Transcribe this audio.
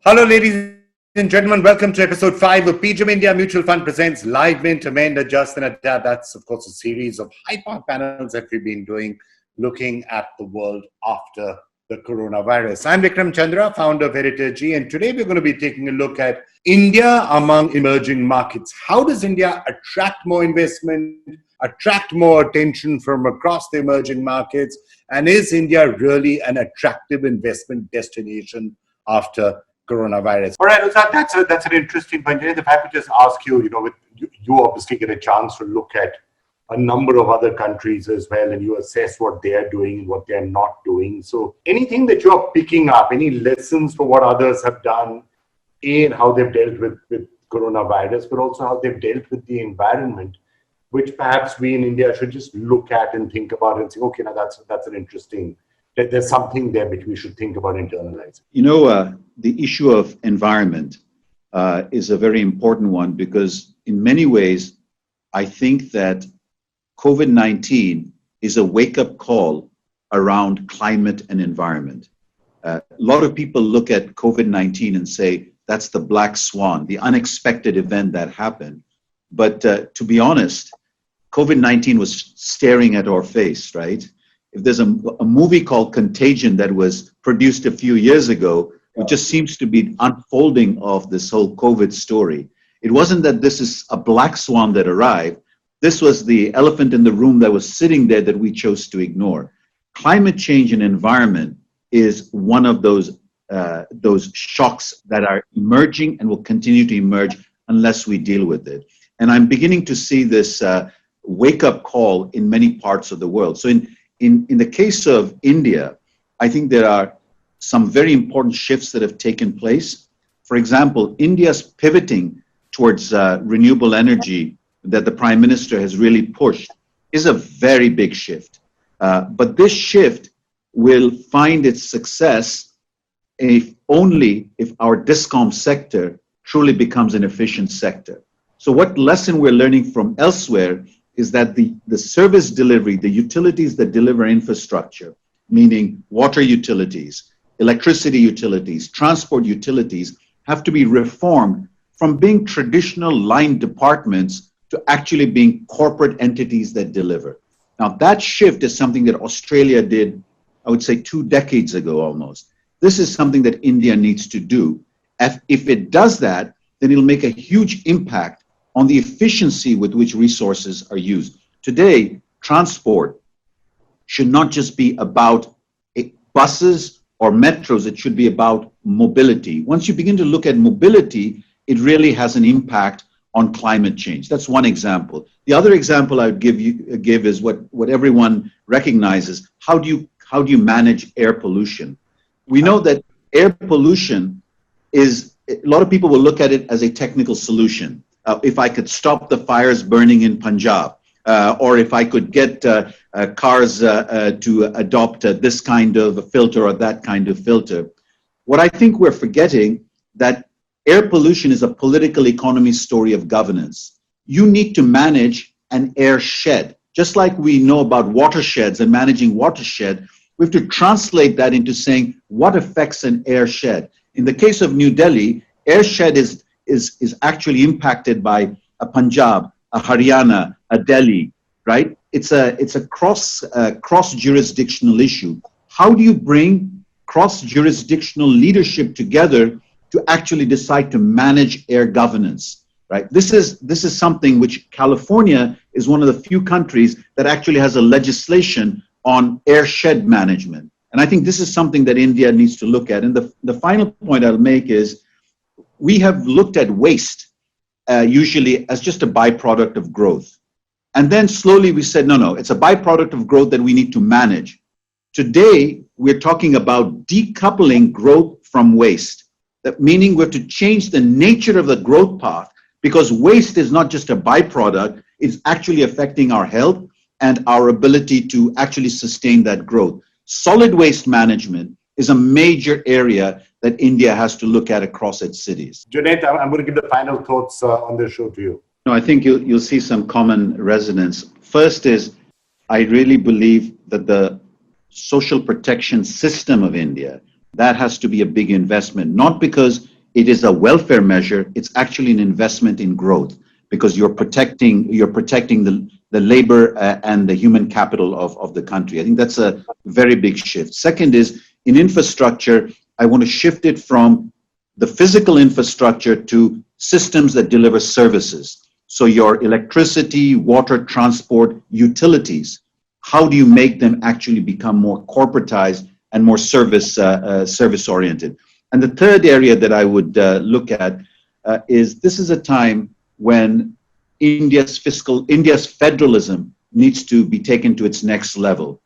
Hello, ladies and gentlemen. Welcome to episode 5 of PGIM India Mutual Fund presents Live Mint, Amend, Adjust, and Adapt. That's, of course, a series of high-power panels that we've been doing, looking at the world after the coronavirus. I'm Vikram Chandra, founder of Heritage, and today we're going to be taking a look at India among emerging markets. How does India attract more investment, attract more attention from across the emerging markets, and is India really an attractive investment destination after coronavirus? All right, Uzad, that's an interesting point. If I could just ask you, you obviously get a chance to look at a number of other countries as well, and you assess what they are doing and what they're not doing. So anything that you're picking up, any lessons for what others have done, and how they've dealt with coronavirus, but also how they've dealt with the environment, which perhaps we in India should just look at and think about and say, okay, now that's an interesting, there's something there which we should think about internalizing. The issue of environment is a very important one because in many ways, I think that COVID-19 is a wake-up call around climate and environment. A lot of people look at COVID-19 and say, that's the black swan, the unexpected event that happened. But to be honest, COVID-19 was staring at our face, right? If there's a movie called Contagion that was produced a few years ago, it just seems to be unfolding of this whole COVID story. It wasn't that this is a black swan that arrived. This was the elephant in the room that was sitting there that we chose to ignore. Climate change and environment is one of those shocks that are emerging and will continue to emerge unless we deal with it. And I'm beginning to see this wake-up call in many parts of the world. So in the case of India, I think there are some very important shifts that have taken place. For example, India's pivoting towards renewable energy that the Prime Minister has really pushed is a very big shift. But this shift will find its success only if our discom sector truly becomes an efficient sector. So what lesson we're learning from elsewhere is that the service delivery, the utilities that deliver infrastructure, meaning water utilities, electricity utilities, transport utilities, have to be reformed from being traditional line departments to actually being corporate entities that deliver. Now, that shift is something that Australia did, I would say, 2 decades ago almost. This is something that India needs to do. If it does that, then it'll make a huge impact on the efficiency with which resources are used. Today, transport should not just be about buses or metros, it should be about mobility. Once you begin to look at mobility, it really has an impact on climate change. That's one example. The other example I would give is what everyone recognizes. How do you manage air pollution? We know that air pollution is, a lot of people will look at it as a technical solution. If I could stop the fires burning in Punjab, or if I could get cars to adopt this kind of filter or that kind of filter. What I think we're forgetting that air pollution is a political economy story of governance. You need to manage an air shed. Just like we know about watersheds and managing watershed, we have to translate that into saying what affects an air shed. In the case of New Delhi, air shed is actually impacted by a Punjab, a Haryana, a Delhi, right? It's a cross-jurisdictional issue. How do you bring cross-jurisdictional leadership together to actually decide to manage air governance, right? This is something which California is one of the few countries that actually has a legislation on air shed management. And I think this is something that India needs to look at. And the final point I'll make is we have looked at waste usually as just a byproduct of growth. And then slowly we said, no, it's a byproduct of growth that we need to manage. Today, we're talking about decoupling growth from waste. That meaning we have to change the nature of the growth path because waste is not just a byproduct, it's actually affecting our health and our ability to actually sustain that growth. Solid waste management is a major area that India has to look at across its cities. Junaid, I'm going to give the final thoughts on this show to you. No, I think you'll see some common resonance. First is, I really believe that the social protection system of India, that has to be a big investment, not because it is a welfare measure. It's actually an investment in growth because you're protecting the labor and the human capital of the country. I think that's a very big shift. Second is in infrastructure, I want to shift it from the physical infrastructure to systems that deliver services. So your electricity, water, transport, utilities, how do you make them actually become more corporatized and more service oriented? And the third area that I would look at is this is a time when India's federalism needs to be taken to its next level.